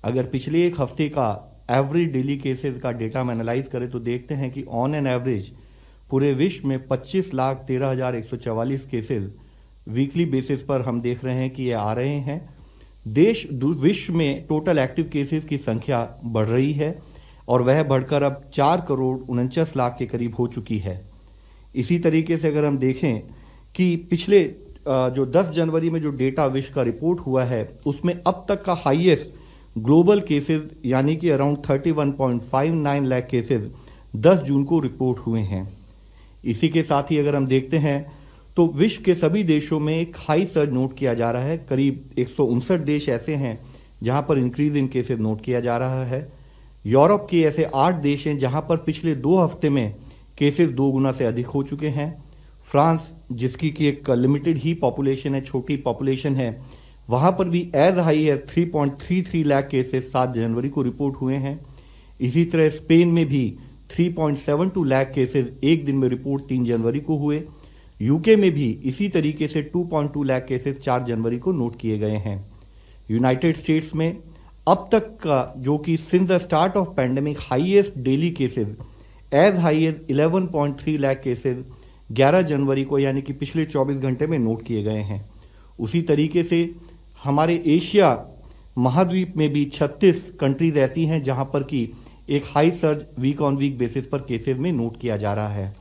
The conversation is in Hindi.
अगर पिछले एक हफ्ते का एवरेज डेली केसेस का डेटा हम एनालाइज करें तो देखते हैं कि ऑन एन एवरेज पूरे विश्व में 25,13,144 केसेस वीकली बेसिस पर हम देख रहे हैं कि ये आ रहे हैं। विश्व में टोटल एक्टिव केसेस की संख्या बढ़ रही है और वह बढ़कर अब 4,49,00,000 के करीब हो चुकी है। इसी तरीके से अगर हम देखें कि पिछले जो 10 जनवरी में जो डेटा विश्व का रिपोर्ट हुआ है उसमें अब तक का हाईएस्ट ग्लोबल केसेस यानी कि अराउंड 31.59 लाख केसेस 10 जून को रिपोर्ट हुए हैं। इसी के साथ ही अगर हम देखते हैं तो विश्व के सभी देशों में एक हाई सर्ज नोट किया जा रहा है। करीब 159 देश ऐसे हैं जहां पर इंक्रीज इन केसेस नोट किया जा रहा है। यूरोप के ऐसे 8 देश हैं जहां पर पिछले 2 हफ्ते में केसेस 2 गुना से अधिक हो चुके हैं। फ्रांस, जिसकी की एक लिमिटेड ही पॉपुलेशन है, छोटी पॉपुलेशन है, वहां पर भी एज हाई है 3.33 लाख केसेस 7 जनवरी को रिपोर्ट हुए हैं। इसी तरह स्पेन में भी 3.72 लाख केसेस एक दिन में रिपोर्ट 3 जनवरी को हुए। यूके में भी इसी तरीके से 2.2 लाख केसेस 4 जनवरी को नोट किए गए हैं। यूनाइटेड स्टेट्स में अब तक का जो कि since the start of pandemic highest daily cases as high as 11.3 lakh cases 11 जनवरी को यानी कि पिछले 24 घंटे में नोट किए गए हैं। उसी तरीके से हमारे एशिया महाद्वीप में भी 36 कंट्रीज ऐसी हैं जहां पर कि एक high surge week on week basis पर केसेस में नोट किया जा रहा है।